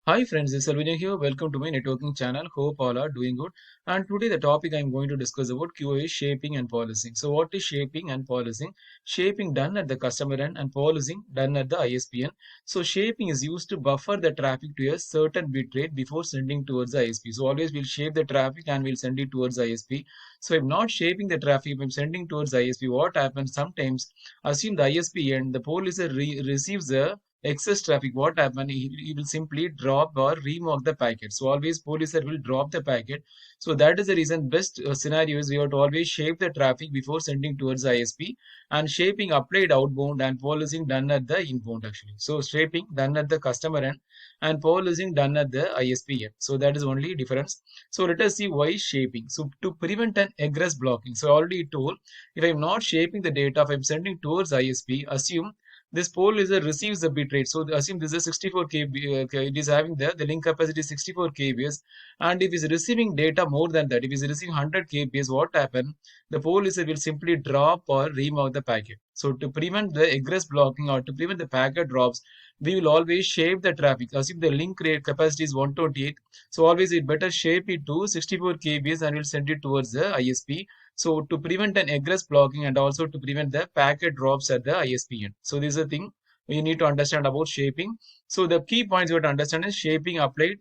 Hi friends, this is Selvijay here. Welcome to my networking channel. Hope all are doing good. And today the topic I'm going to discuss about QA is shaping and policing. So what is shaping and policing? Shaping done at the customer end and policing done at the ISP. So shaping is used to buffer the traffic to a certain bit rate before sending towards the ISP. So always we'll shape the traffic and we'll send it towards the ISP. So if not shaping the traffic, if I'm sending towards the ISP, what happens sometimes, assume the ISP and the policer receives the excess traffic, what happen, he will simply drop or remove the packet. So always policer will drop the packet. So that is the reason best scenario is we have to always shape the traffic before sending towards the ISP, and shaping applied outbound and policing done at the inbound actually. So shaping done at the customer end and policing done at the ISP end. So that is only difference. So let us see why shaping. So to prevent an egress blocking. So I already told, if I am not shaping the data, if I am sending towards ISP, assume this pole is a receives the bit rate. So assume this is 64 KB, it is having the link capacity is 64 kbs, and if it's receiving data more than that, if it's receiving 100 kbs, what happen? The pole is will simply drop or remove the packet. So to prevent the egress blocking or to prevent the packet drops, we will always shape the traffic. Assume the link rate capacity is 128, so always it better shape it to 64 kbs and we'll send it towards the ISP. So to prevent an egress blocking and also to prevent the packet drops at the ISP end. So this is the thing you need to understand about shaping. So the key points you have to understand is shaping applied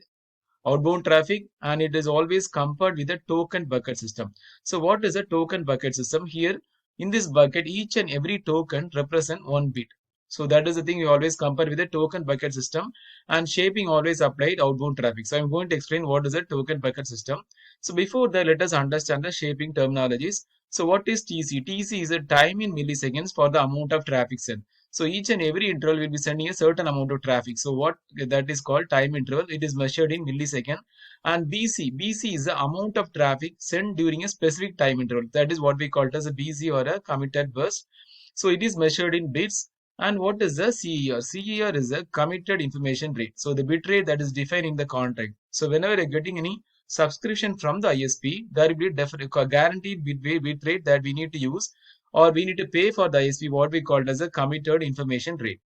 outbound traffic, and it is always compared with a token bucket system. So what is a token bucket system? Here in this bucket, each and every token represent one bit. So that is the thing we always compare with a token bucket system, and shaping always applied outbound traffic. So I'm going to explain what is a token bucket system. So before that, let us understand the shaping terminologies. So what is TC? TC is a time in milliseconds for the amount of traffic sent. So each and every interval will be sending a certain amount of traffic. So what that is called time interval. It is measured in millisecond. And BC is the amount of traffic sent during a specific time interval. That is what we call it as a BC or a committed burst. So it is measured in bits. And what is the CER? CER is a committed information rate. So the bit rate that is defined in the contract. So whenever you're getting any subscription from the ISP, there will be a guaranteed bit rate that we need to use, or we need to pay for the ISP, what we call as a committed information rate.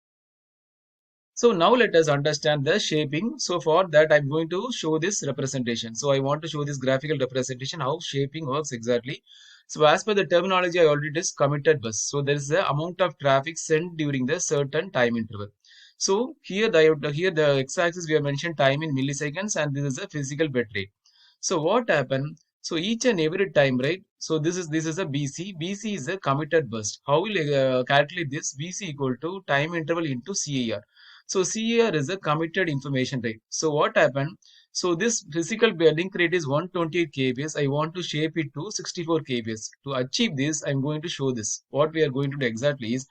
So now let us understand the shaping. So for that, I'm going to show this representation. So I want to show this graphical representation, how shaping works exactly. So as per the terminology, I already discussed committed bus. So there is the amount of traffic sent during the certain time interval. So here the x-axis we have mentioned time in milliseconds, and this is a physical bit rate. So what happened? So each and every time, right? So this is a BC. BC is a committed burst. How will calculate this? BC equal to time interval into CAR. So CAR is a committed information rate. So what happened? So this physical link rate is 128 kbs. I want to shape it to 64 kbs. To achieve this, I'm going to show this. What we are going to do exactly is,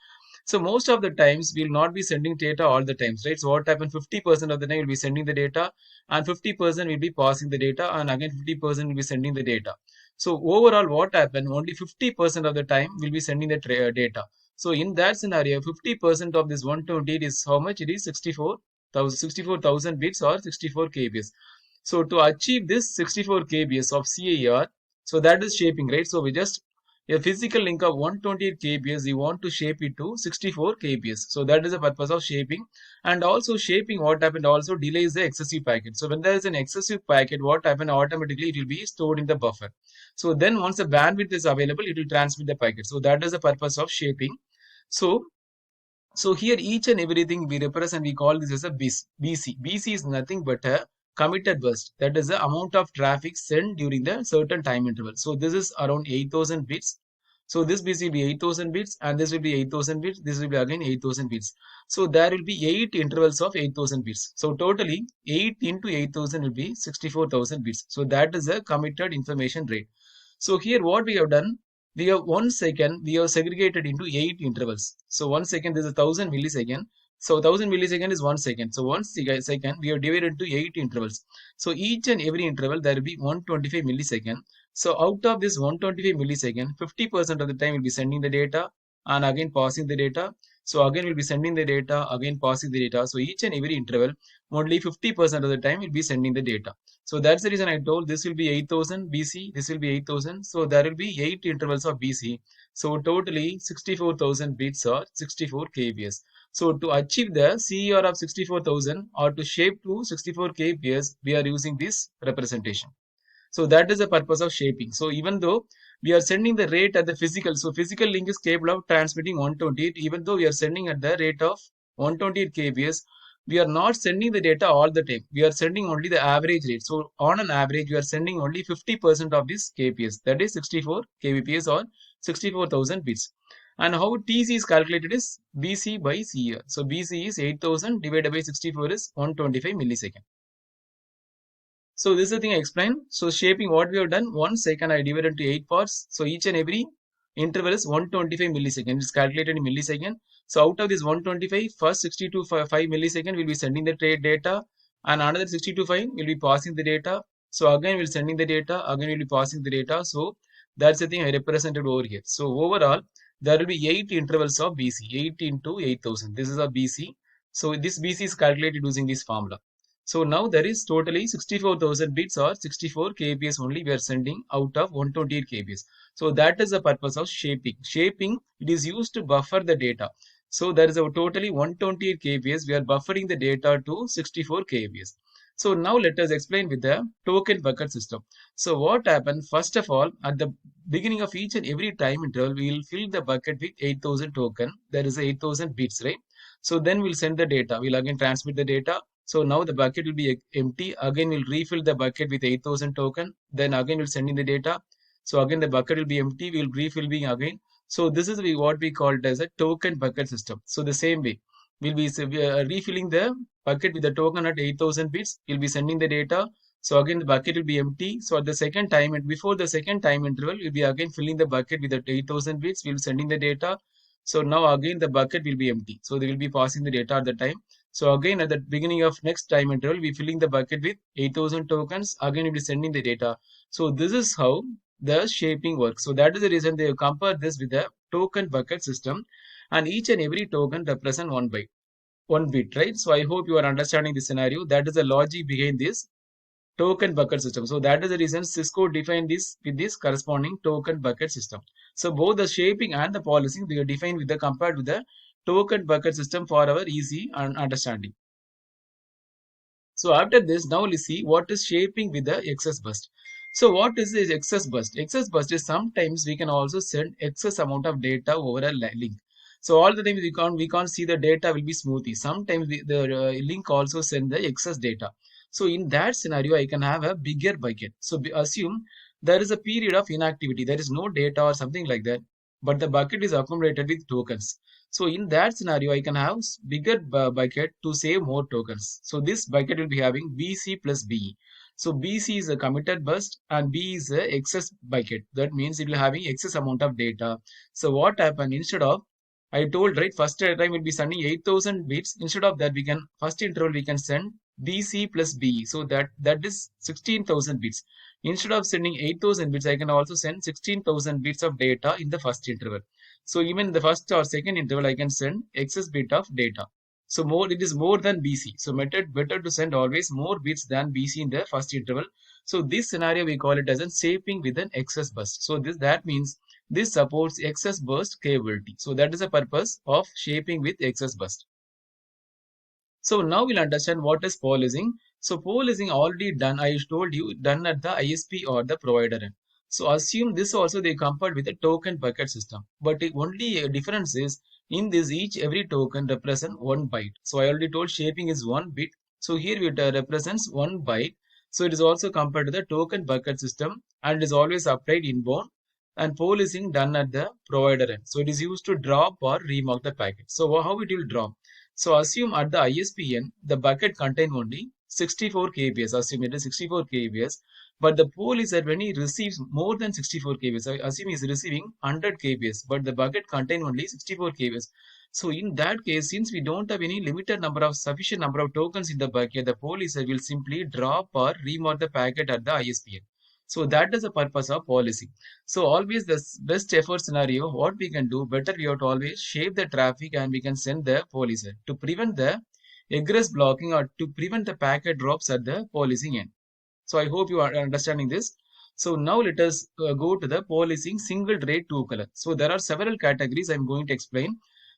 so most of the times we'll not be sending data all the times, right? So what happens? 50% of the time we'll be sending the data, and 50% will be passing the data, and again 50% will be sending the data. So overall, what happened? Only 50% of the time we'll be sending the data. So in that scenario, 50% of this 128 is how much? It is 64,000 bits or 64 kbs. So to achieve this 64 kbs of CAR, so that is shaping, right? So we just a physical link of 128 kbs, you want to shape it to 64 kbs. So that is the purpose of shaping. And also shaping, what happened, also delays the excessive packet. So when there is an excessive packet, what happened, automatically it will be stored in the buffer. So then once the bandwidth is available, it will transmit the packet. So that is the purpose of shaping. So here each and everything we represent, we call this as a BC. BC is nothing but a committed burst. That is the amount of traffic sent during the certain time interval. So this is around 8,000 bits. So this BC will be 8,000 bits, and this will be 8,000 bits. This will be again 8,000 bits. So there will be 8 intervals of 8,000 bits. So totally 8 into 8,000 will be 64,000 bits. So that is a committed information rate. So here what we have done, we have 1 second, we have segregated into 8 intervals. So 1 second is 1,000 millisecond. So 1,000 millisecond is 1 second. So 1 second we have divided into 8 intervals. So each and every interval there will be 125 millisecond. So out of this 125 millisecond, 50% of the time will be sending the data and again passing the data. So again we'll be sending the data, again passing the data. So each and every interval, only 50% of the time we'll be sending the data. So that's the reason I told this will be 8000 BC, this will be 8000. So there will be 8 intervals of BC. So totally 64,000 bits or 64 kbs. So to achieve the CER of 64,000 or to shape to 64 kbs, we are using this representation. So that is the purpose of shaping. So even though we are sending the rate at the physical, so physical link is capable of transmitting 128, even though we are sending at the rate of 128 kbs, we are not sending the data all the time. We are sending only the average rate. So on an average, we are sending only 50% of this kbs, that is 64 kbps or 64,000 bits. And how TC is calculated is BC by CER. So BC is 8000 divided by 64 is 125 millisecond. So this is the thing I explained. So shaping, what we have done, 1 second I divided into 8 parts. So each and every interval is 125 millisecond. It's calculated in millisecond. So out of this 125, first 62.5 millisecond will be sending the trade data, and another 62.5 will be passing the data. So again we'll sending the data, again we'll be passing the data. So that's the thing I represented over here. So overall, there will be 8 intervals of BC, 8 into 8000. This is a BC. So this BC is calculated using this formula. So now there is totally 64,000 bits or 64 kbs only we are sending out of 128 kbs. So that is the purpose of shaping. Shaping, it is used to buffer the data. So there is a totally 128 kbs. We are buffering the data to 64 kbs. So now let us explain with the token bucket system. So what happened? First of all, at the beginning of each and every time interval, we will fill the bucket with 8000 token. There is 8000 bits, right? So then we'll send the data. We'll again transmit the data. So now the bucket will be empty. Again, we'll refill the bucket with 8000 token. Then again, we'll send in the data. So again, the bucket will be empty. We'll refilling again. So this is what we call it as a token bucket system. So the same way, we'll be refilling the bucket with the token at 8000 bits. We'll be sending the data. So again, the bucket will be empty. So at the second time, and before the second time interval, we'll be again filling the bucket with the 8000 bits. We'll be sending the data. So now again, the bucket will be empty. So they will be passing the data at the time. So again, at the beginning of next time interval, we filling the bucket with 8000 tokens. Again, we'll be sending the data. So this is how the shaping works. So that is the reason they compare this with the token bucket system, and each and every token represent one bit, right? So I hope you are understanding the scenario. That is the logic behind this token bucket system. So that is the reason Cisco defined this with this corresponding token bucket system. So both the shaping and the policing, they are defined with the compared with the token bucket system for our easy understanding. So after this, now let's see what is shaping with the excess burst. So what is this excess burst? Excess burst is sometimes we can also send excess amount of data over a link. So all the time we can't see the data will be smoothly. Sometimes the link also send the excess data. So in that scenario, I can have a bigger bucket. So assume there is a period of inactivity. There is no data or something like that, but the bucket is accumulated with tokens. So in that scenario, I can have bigger bucket to save more tokens. So this bucket will be having BC plus BE. So BC is a committed burst and B is a excess bucket. That means it will having excess amount of data. So what happened, instead of, I told, right, first time we'll be sending 8000 bits. Instead of that, we can first interval we can send BC plus BE. So that is 16,000 bits. Instead of sending 8000 bits, I can also send 16,000 bits of data in the first interval. So even in the first or second interval, I can send excess bit of data. So it is more than BC. So method better to send always more bits than BC in the first interval. So this scenario we call it as a shaping with an excess burst. So that means this supports excess burst capability. So that is the purpose of shaping with excess burst. So now we'll understand what is policing. So policing already done, I told you, done at the ISP or the provider end. So assume this also they compared with a token bucket system. But the only difference is in this every token represent 1 byte. So I already told shaping is 1 bit. So here it represents 1 byte. So it is also compared to the token bucket system and is always applied inbound, and policing done at the provider end. So it is used to drop or remark the packet. So how it will drop? So assume at the ISPN, the bucket contain only 64 kbs. Assume it is 64 kbs. But the pool is that when he receives more than 64 kbs, I assume he is receiving 100 kbs, but the bucket contain only 64 kbs. So in that case, since we don't have any sufficient number of tokens in the bucket, the police will simply drop or remark the packet at the ISPN. So that is the purpose of policy. So always the best effort scenario, what we can do better, we have to always shape the traffic and we can send the policy to prevent the egress blocking or to prevent the packet drops at the policing end. So I hope you are understanding this. So now let us go to the policing single rate two color. So there are several categories I am going to explain.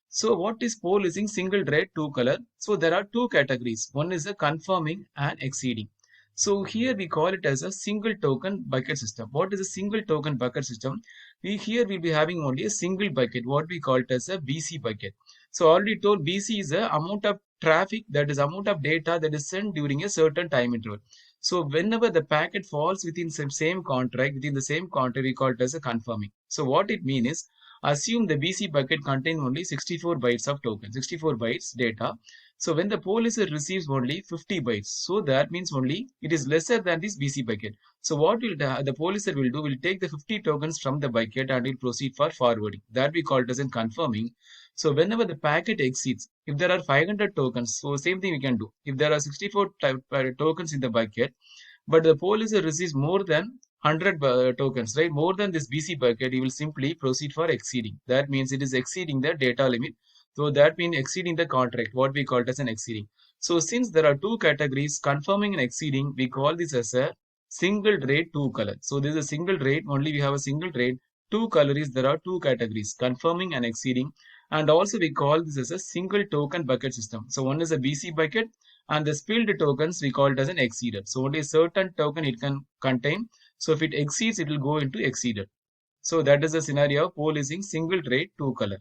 So what is policing single rate two color? So there are two categories. One is the confirming and exceeding. So here we call it as a single token bucket system. What is a single token bucket system? Here we'll be having only a single bucket. What we call it as a BC bucket. So already told BC is the amount of traffic, that is amount of data that is sent during a certain time interval. So whenever the packet falls within some same contract, within the same contract, we call it as a confirming. So what it means is, assume the BC bucket contains only 64 bytes of token, 64 bytes data. So when the policy receives only 50 bytes, so that means only it is lesser than this BC bucket. So what will the policy will do, will take the 50 tokens from the bucket and will proceed for forwarding. That we call it as in confirming. So whenever the packet exceeds, if there are 500 tokens, so same thing we can do. If there are 64 tokens in the bucket, but the policy receives more than 100 tokens, right? More than this BC bucket, you will simply proceed for exceeding. That means it is exceeding the data limit. So that means exceeding the contract, what we call it as an exceeding. So since there are two categories, confirming and exceeding, we call this as a single rate two color. So this is a single rate, only we have a single rate. Two color is there are two categories, confirming and exceeding. And also we call this as a single token bucket system. So one is a BC bucket and the spilled tokens we call it as an exceeder. So only a certain token it can contain. So if it exceeds, it will go into exceeder. So that is the scenario of policing single rate two color.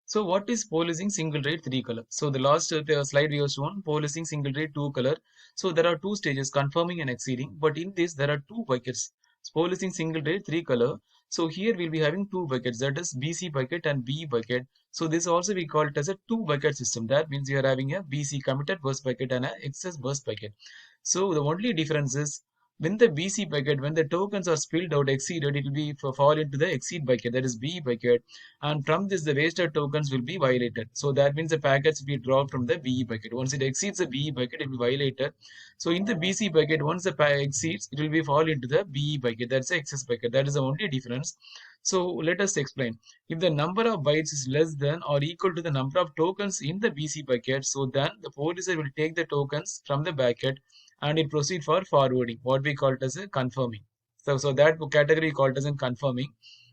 So what is policing single rate three color? So the last slide we have shown policing single rate two color. So there are two stages, confirming and exceeding. But in this there are two buckets. Policing single rate three color. So here we'll be having two buckets, that is BC bucket and BE bucket. So this also we call it as a two bucket system. That means you are having a BC committed burst bucket and a excess burst bucket. So the only difference is when the BC bucket, when the tokens are spilled out, exceeded, it will be fall into the exceed bucket, that is BE bucket. And from this, the wasted tokens will be violated. So that means the packets will be dropped from the BE bucket. Once it exceeds the BE bucket, it will be violated. So in the BC bucket, once the exceeds, it will be fall into the BE bucket. That's the excess bucket. That is the only difference. So let us explain. If the number of bytes is less than or equal to the number of tokens in the BC bucket, so then the policy will take the tokens from the bucket and it proceed for forwarding, what we call it as a confirming. So that category called as a confirming.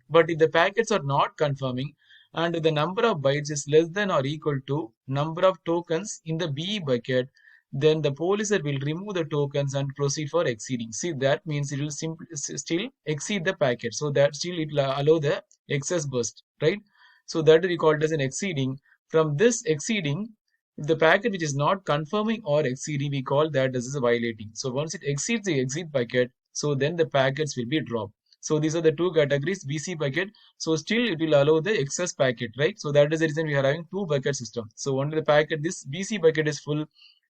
But if the packets are not confirming and the number of bytes is less than or equal to number of tokens in the BE bucket, then the policer will remove the tokens and proceed for exceeding. See, that means it will simply still exceed the packet. So that still it will allow the excess burst, right? So that we call it as an exceeding. From this exceeding, if the packet which is not confirming or exceeding, we call that as a violating. So once it exceeds the exit bucket, so then the packets will be dropped. So these are the two categories, BC bucket. So still it will allow the excess packet, right? So that is the reason we are having two bucket system. So only the packet, this BC bucket is full,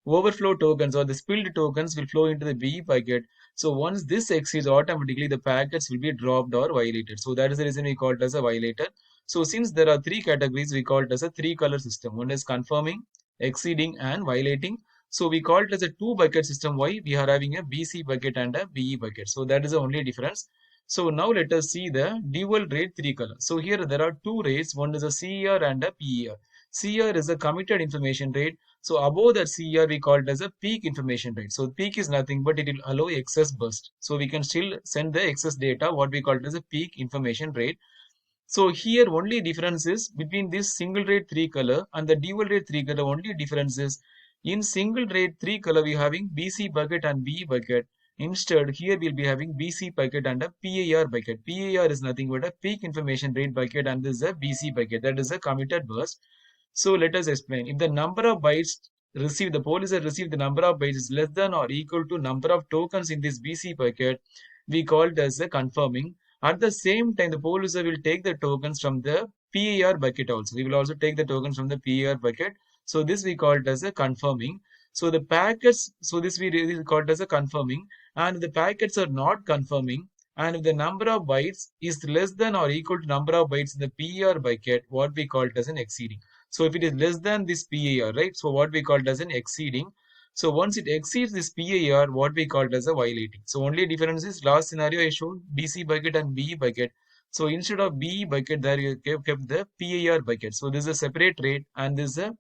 overflow tokens or the spilled tokens will flow into the BE bucket. So once this exceeds, automatically the packets will be dropped or violated. So that is the reason we call it as a violator. So since there are three categories, we call it as a three color system. One is confirming, exceeding and violating. So we call it as a two bucket system. Why? We are having a BC bucket and a BE bucket. So that is the only difference. So now let us see the dual rate three color. So here there are two rates. One is a CER and a PER. CER is a committed information rate. So above that CER we call it as a peak information rate. So peak is nothing but it will allow excess burst. So we can still send the excess data, what we call it as a peak information rate. So here only difference is between this single rate three color and the dual rate three color. Only difference is in single rate three color we having BC bucket and BE bucket. Instead here we'll be having BC bucket and a PAR bucket. PAR is nothing but a peak information rate bucket and this is a BC bucket, that is a committed burst. So let us explain. If the number of bytes received, the police has received the number of bytes is less than or equal to number of tokens in this BC bucket, we call it as a confirming. At the same time, the police will take the tokens from the PAR bucket also. We will also take the tokens from the PAR bucket. So this we call it as a confirming. So the packets, so this we really call it as a confirming. And if the packets are not confirming, and if the number of bytes is less than or equal to number of bytes in the PAR bucket, what we call it as an exceeding. So if it is less than this PAR, right? So what we call it as an exceeding. So once it exceeds this PIR, what we call it as a violating. So only difference is last scenario I showed BC bucket and BE bucket. So instead of BE bucket, there you kept the PIR bucket. So this is a separate rate, and this is a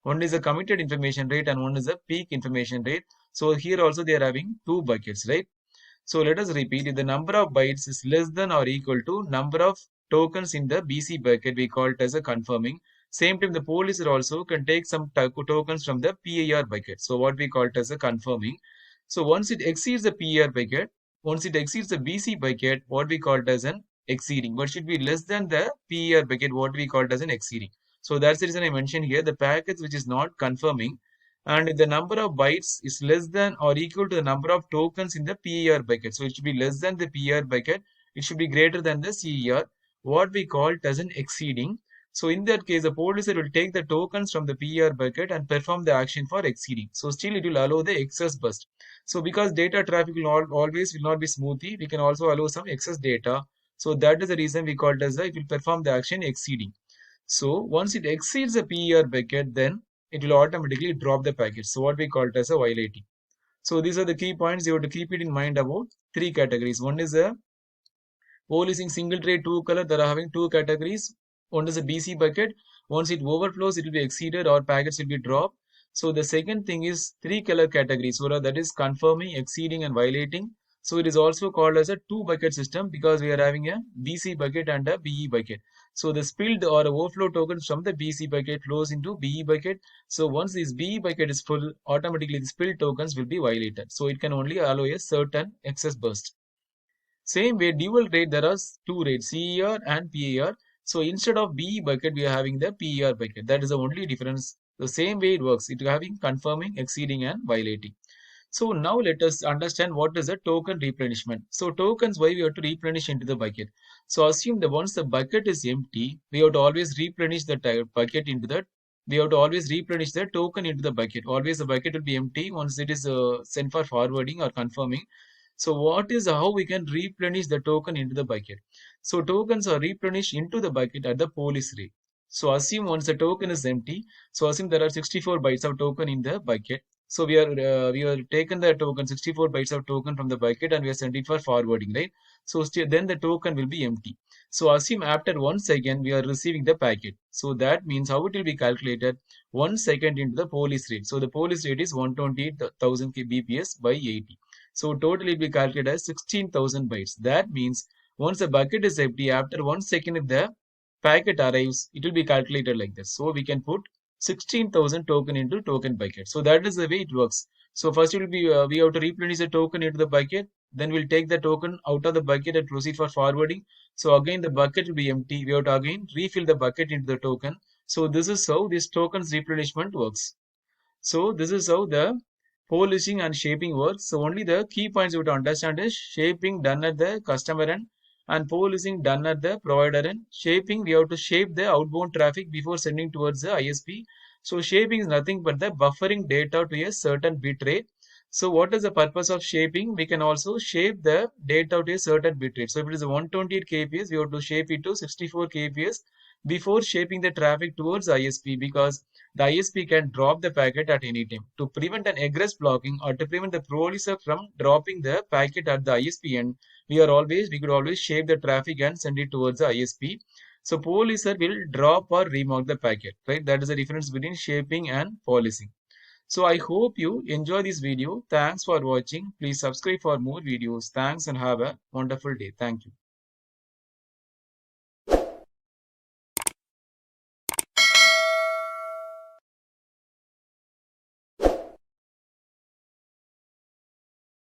one is a committed information rate and one is a peak information rate. So here also they are having two buckets, right? So let us repeat. If the number of bytes is less than or equal to number of tokens in the BC bucket, we call it as a confirming. Same time, the police also can take some tokens from the PIR bucket. So what we call it as a confirming. So once it exceeds the PIR bucket, once it exceeds the BC bucket, what we call it as an exceeding. But should be less than the PIR bucket, what we call it as an exceeding. So that's the reason I mentioned here the packets which is not confirming, and if the number of bytes is less than or equal to the number of tokens in the PIR bucket. So it should be less than the PIR bucket. It should be greater than the CER. What we call it as an exceeding. So in that case, the policer will take the tokens from the PIR bucket and perform the action for exceeding. So still it will allow the excess burst. So because data traffic always will not be smoothly, we can also allow some excess data. So that is the reason we call it as it will perform the action exceeding. So once it exceeds the PER bucket, then it will automatically drop the packet. So what we call it as a violating. So these are the key points you have to keep it in mind about three categories. One is a policing single tray two color. They are having two categories. One is a BC bucket. Once it overflows, it will be exceeded or packets will be dropped. So the second thing is three color categories. So that is confirming, exceeding, and violating. So it is also called as a two bucket system because we are having a BC bucket and a BE bucket. So the spilled or overflow tokens from the BC bucket flows into BE bucket. So once this BE bucket is full, automatically the spilled tokens will be violated. So it can only allow a certain excess burst. Same way, dual rate, there are two rates, CER and PER. So instead of BE bucket, we are having the PER bucket. That is the only difference. The same way it works. It is having confirming, exceeding, and violating. So now let us understand what is a token replenishment. So tokens, why we have to replenish into the bucket. So assume that once the bucket is empty, we have to always replenish the bucket into that. We have to always replenish the token into the bucket. Always the bucket will be empty once it is sent for forwarding or confirming. So what is how we can replenish the token into the bucket? So tokens are replenished into the bucket at the police rate. So assume once the token is empty, so assume there are 64 bytes of token in the bucket. So we are taken the token 64 bytes of token from the bucket and we are sent it for forwarding, right? So then the token will be empty. So assume after 1 second we are receiving the packet. So that means how it will be calculated 1 second into the police rate. So the police rate is 128,000 bps by 80. So totally it will be calculated as 16,000 bytes. That means once the bucket is empty, after 1 second if the packet arrives, it will be calculated like this. So we can put 16,000 token into token bucket. So that is the way it works. So first it will be we have to replenish the token into the bucket. Then we'll take the token out of the bucket and proceed for forwarding. So again the bucket will be empty. We have to again refill the bucket into the token. So this is how this tokens replenishment works. So this is how the polishing and shaping works. So only the key points you have to understand is shaping done at the customer end and polishing done at the provider end. Shaping, we have to shape the outbound traffic before sending towards the ISP. So shaping is nothing but the buffering data to a certain bit rate. So what is the purpose of shaping? We can also shape the data to a certain bit rate. So if it is 128 kbps, we have to shape it to 64 kbps before shaping the traffic towards ISP, because the ISP can drop the packet at any time. To prevent an egress blocking or to prevent the policer from dropping the packet at the ISP end, we could always shape the traffic and send it towards the ISP. So policer will drop or remark the packet, right? That is the difference between shaping and policing. So I hope you enjoy this video. Thanks for watching. Please subscribe for more videos. Thanks and have a wonderful day. Thank you.